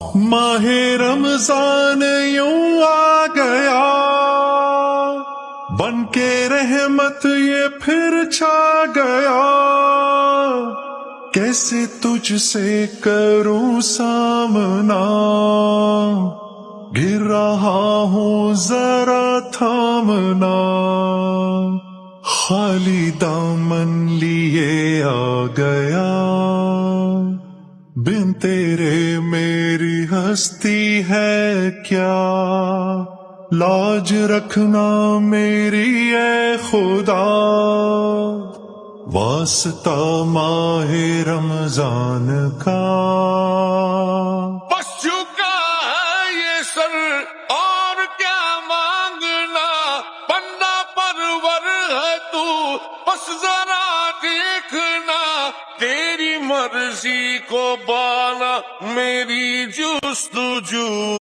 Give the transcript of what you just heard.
ماہ رمضان یوں آ گیا، بن کے رحمت یہ پھر چھا گیا، کیسے تجھ سے کروں سامنا، گر رہا ہوں ذرا تھامنا، خالی دامن لیے آ گیا، بن تیرے میری ہستی ہے کیا، لاج رکھنا میری اے خدا، واسطہ ماہ رمضان کا۔ بس جھکا ہے یہ سر اور کیا مانگنا، بندہ پرور ہے تو بس ذرا دیکھنا، تیری مرضی کو بالا میری جستجو۔